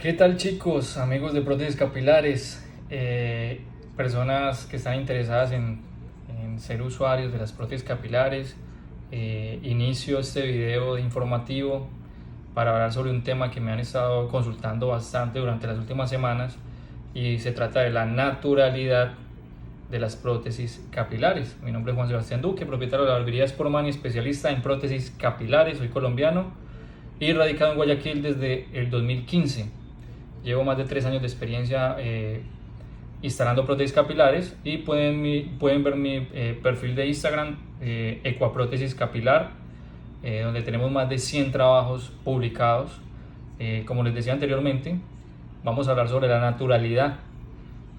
¿Qué tal, chicos, amigos de prótesis capilares, personas que están interesadas en ser usuarios de las prótesis capilares? Inicio este video informativo para hablar sobre un tema que me han estado consultando bastante durante las últimas semanas, y se trata de la naturalidad de las prótesis capilares. Mi nombre es Juan Sebastián Duque, propietario de la barbería Sportman y especialista en prótesis capilares. Soy colombiano y radicado en Guayaquil desde el 2015. Llevo más de 3 años de experiencia instalando prótesis capilares, y pueden ver mi perfil de Instagram, Ecuaprótesis Capilar, donde tenemos más de 100 trabajos publicados. Como les decía anteriormente, vamos a hablar sobre la naturalidad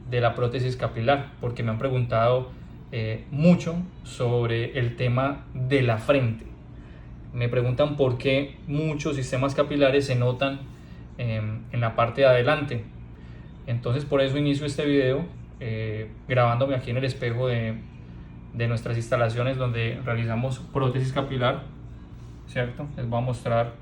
de la prótesis capilar, porque me han preguntado mucho sobre el tema de la frente. Me preguntan por qué muchos sistemas capilares se notan en la parte de adelante. Entonces, por eso inicio este video grabándome aquí en el espejo de nuestras instalaciones donde realizamos prótesis capilar, ¿cierto? Les voy a mostrar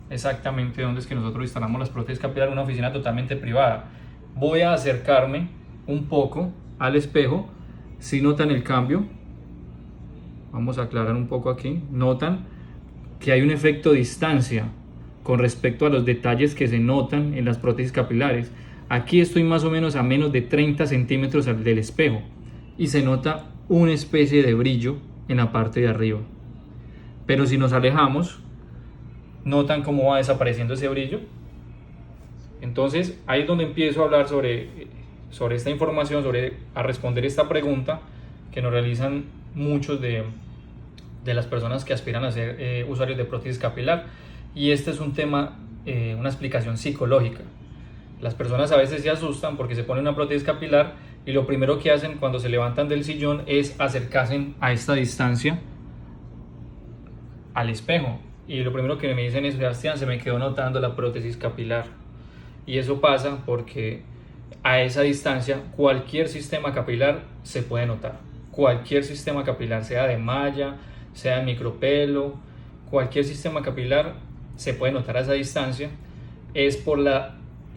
exactamente dónde es que nosotros instalamos las prótesis capilares, una oficina totalmente privada. Voy a acercarme un poco al espejo. Si notan el cambio, vamos a aclarar un poco aquí. Notan que hay un efecto distancia con respecto a los detalles que se notan en las prótesis capilares. Aquí estoy más o menos a menos de 30 centímetros del espejo y se nota una especie de brillo en la parte de arriba. Pero si nos alejamos, notan cómo va desapareciendo ese brillo. Entonces ahí es donde empiezo a hablar sobre esta información, a responder esta pregunta que nos realizan muchos de las personas que aspiran a ser usuarios de prótesis capilar. Y este es un tema, una explicación psicológica. Las personas a veces se asustan porque se ponen una prótesis capilar y lo primero que hacen cuando se levantan del sillón es acercarse a esta distancia al espejo. Y lo primero que me dicen es: Sebastián, se me quedó notando la prótesis capilar. Y eso pasa porque a esa distancia cualquier sistema capilar se puede notar. Cualquier sistema capilar, sea de malla, sea de micropelo, cualquier sistema capilar se puede notar a esa distancia. Es por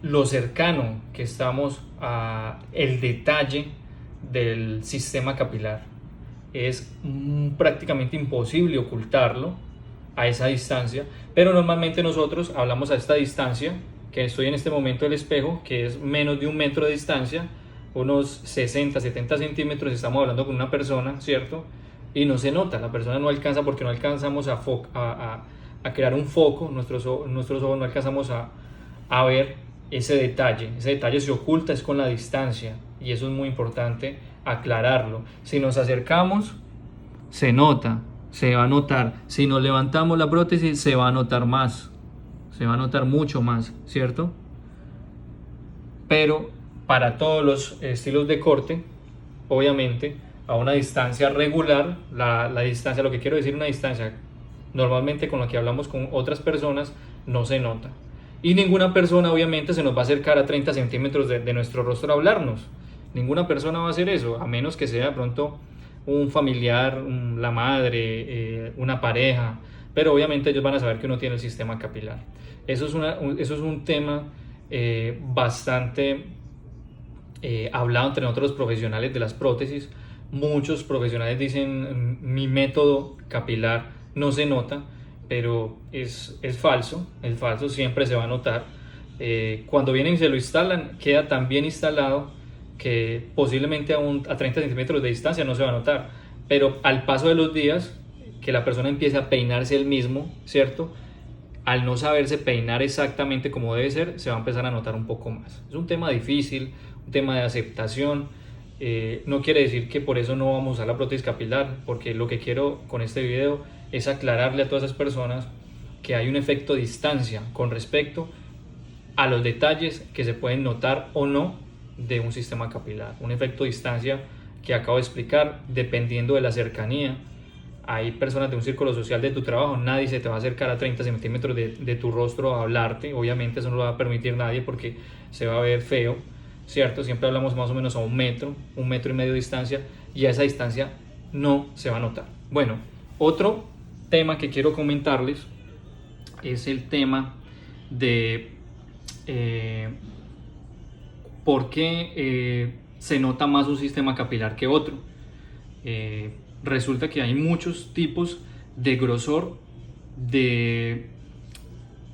lo cercano que estamos a el detalle del sistema capilar. Es prácticamente imposible ocultarlo a esa distancia, pero normalmente nosotros hablamos a esta distancia, que estoy en este momento del espejo, que es menos de 1 metro de distancia, unos 60, 70 centímetros. Estamos hablando con una persona, ¿cierto? Y no se nota, la persona no alcanza, porque no alcanzamos a crear un foco, nuestros ojos no alcanzamos a ver ese detalle se oculta, es con la distancia, y eso es muy importante aclararlo. Si nos acercamos, se nota, se va a notar. Si nos levantamos la prótesis, se va a notar más, se va a notar mucho más, ¿cierto? Pero para todos los estilos de corte, obviamente a una distancia regular, la distancia, lo que quiero decir, una distancia normalmente con la que hablamos con otras personas, no se nota. Y ninguna persona obviamente se nos va a acercar a 30 centímetros de nuestro rostro a hablarnos. Ninguna persona va a hacer eso, a menos que sea de pronto un familiar, la madre, una pareja. Pero obviamente ellos van a saber que uno tiene el sistema capilar. Eso es un tema bastante hablado entre nosotros los profesionales de las prótesis. Muchos profesionales dicen: mi método capilar no se nota, pero es falso, siempre se va a notar. Cuando vienen y se lo instalan, queda tan bien instalado que posiblemente a 30 centímetros de distancia no se va a notar, pero al paso de los días, que la persona empiece a peinarse él mismo, ¿cierto? Al no saberse peinar exactamente como debe ser, se va a empezar a notar un poco más. Es un tema difícil, un tema de aceptación. No quiere decir que por eso no vamos a usar la prótesis capilar, porque lo que quiero con este video es aclararle a todas esas personas que hay un efecto distancia con respecto a los detalles que se pueden notar o no de un sistema capilar. Un efecto distancia que acabo de explicar, dependiendo de la cercanía. Hay personas de un círculo social de tu trabajo, nadie se te va a acercar a 30 centímetros de tu rostro a hablarte. Obviamente eso no lo va a permitir nadie porque se va a ver feo, ¿cierto? Siempre hablamos más o menos a 1 metro, 1,5 metros de distancia, y a esa distancia no se va a notar. Bueno, otro tema que quiero comentarles es el tema de ¿por qué se nota más un sistema capilar que otro? Resulta que hay muchos tipos de grosor de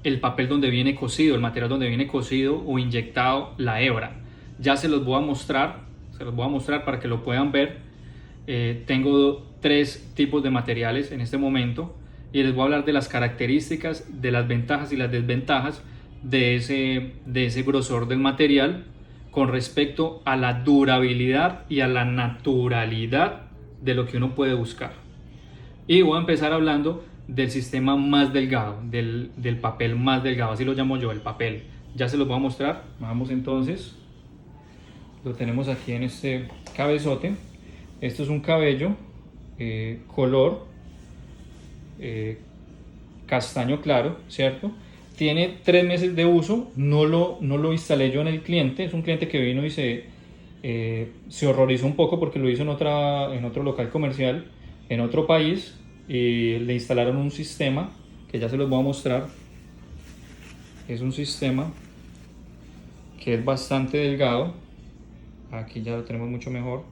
el papel donde viene cosido, el material donde viene cosido o inyectado la hebra. Ya se los voy a mostrar, para que lo puedan ver. Tengo 3 tipos de materiales en este momento y les voy a hablar de las características, de las ventajas y las desventajas de ese grosor del material con respecto a la durabilidad y a la naturalidad de lo que uno puede buscar. Y voy a empezar hablando del sistema más delgado, del papel más delgado, así lo llamo yo, el papel. Ya se los voy a mostrar. Vamos entonces, lo tenemos aquí en este cabezote. Esto es un cabello color castaño claro, ¿cierto? Tiene 3 meses de uso, no lo instalé yo en el cliente, es un cliente que vino y se horrorizó un poco porque lo hizo en otro local comercial, en otro país, y le instalaron un sistema que ya se los voy a mostrar. Es un sistema que es bastante delgado, aquí ya lo tenemos mucho mejor.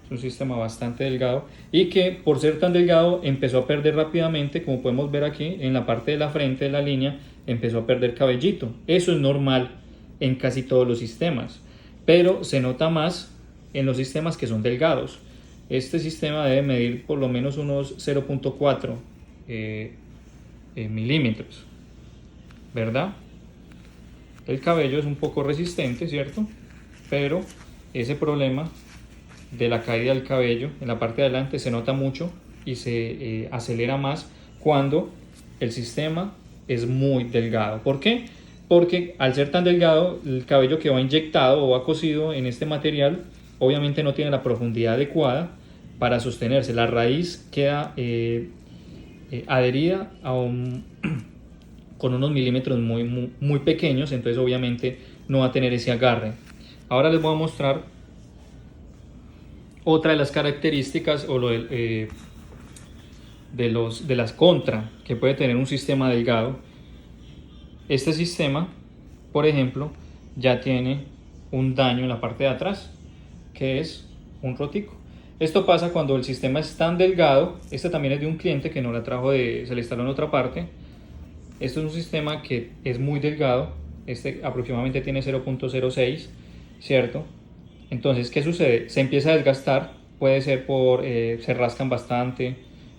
Es un sistema bastante delgado y que por ser tan delgado empezó a perder rápidamente, como podemos ver aquí en la parte de la frente de la línea, empezó a perder cabellito. Eso es normal en casi todos los sistemas, pero se nota más en los sistemas que son delgados. Este sistema debe medir por lo menos unos 0.4 milímetros, ¿verdad? El cabello es un poco resistente, ¿cierto? Pero ese problema de la caída del cabello en la parte de adelante se nota mucho y se acelera más cuando el sistema es muy delgado. ¿Por qué? Porque al ser tan delgado, el cabello que va inyectado o va cosido en este material obviamente no tiene la profundidad adecuada para sostenerse. La raíz queda adherida con unos milímetros muy pequeños, entonces obviamente no va a tener ese agarre. Ahora les voy a mostrar otra de las características o de las contra que puede tener un sistema delgado. Este sistema, por ejemplo, ya tiene un daño en la parte de atrás, que es un rotico. Esto pasa cuando el sistema es tan delgado. Este también es de un cliente que no la trajo se le instaló en otra parte. Esto es un sistema que es muy delgado. Este aproximadamente tiene 0.06, ¿cierto? Entonces, ¿qué sucede? Se empieza a desgastar, puede ser se rascan bastante,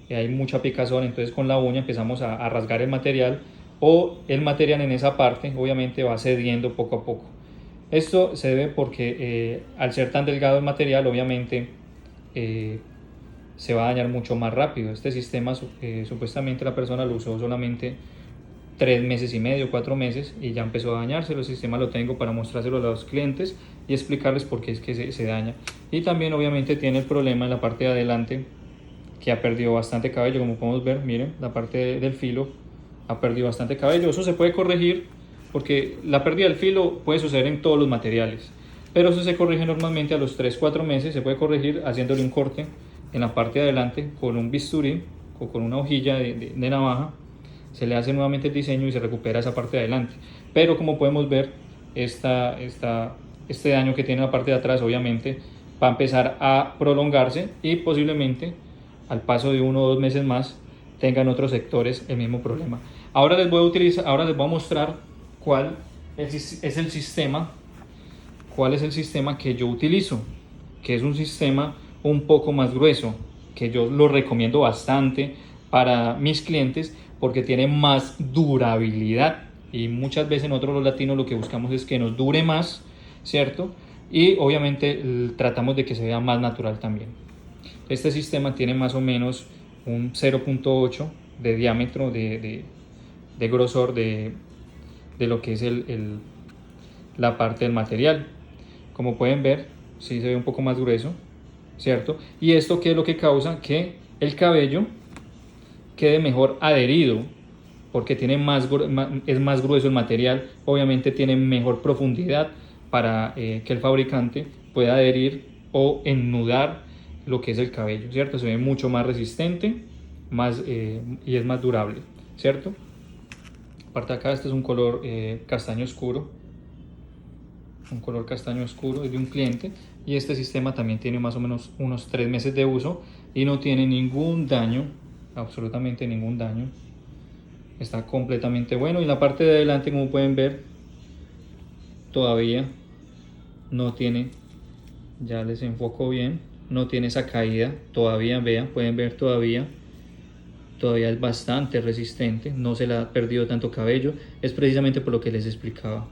hay mucha picazón, entonces con la uña empezamos a rasgar el material o el material en esa parte obviamente va cediendo poco a poco. Esto se debe porque al ser tan delgado el material obviamente se va a dañar mucho más rápido. Este sistema supuestamente la persona lo usó solamente 3 meses y medio, 4 meses y ya empezó a dañarse. El sistema lo tengo para mostrárselo a los clientes y explicarles por qué es que se daña. Y también obviamente tiene el problema en la parte de adelante que ha perdido bastante cabello, como podemos ver, miren, la parte del filo ha perdido bastante cabello. Eso se puede corregir porque la pérdida del filo puede suceder en todos los materiales, pero eso se corrige normalmente a los 3-4 meses. Se puede corregir haciéndole un corte en la parte de adelante con un bisturí o con una hojilla de navaja. Se le hace nuevamente el diseño y se recupera esa parte de adelante. Pero como podemos ver, este daño que tiene la parte de atrás obviamente va a empezar a prolongarse y posiblemente al paso de 1 o 2 meses más tengan otros sectores el mismo problema. Ahora les voy a mostrar cuál es el sistema que yo utilizo, que es un sistema un poco más grueso, que yo lo recomiendo bastante para mis clientes porque tiene más durabilidad y muchas veces nosotros los latinos lo que buscamos es que nos dure más, ¿cierto? Y obviamente tratamos de que se vea más natural también. Este sistema tiene más o menos un 0.8 de diámetro de grosor de lo que es la parte del material. Como pueden ver, sí se ve un poco más grueso, ¿cierto? Y esto, ¿qué es lo que causa? Que el cabello quede mejor adherido porque es más grueso el material, obviamente tiene mejor profundidad para que el fabricante pueda adherir o ennudar lo que es el cabello, ¿cierto? Se ve mucho más resistente y es más durable, ¿cierto? Aparte acá este es un color castaño oscuro, un color castaño oscuro, es de un cliente, y este sistema también tiene más o menos unos 3 meses de uso y no tiene ningún daño, absolutamente ningún daño. Está completamente bueno, y la parte de adelante, como pueden ver, todavía no tiene, ya les enfoco bien, no tiene esa caída todavía. Vean, pueden ver, todavía es bastante resistente, no se le ha perdido tanto cabello. Es precisamente por lo que les explicaba,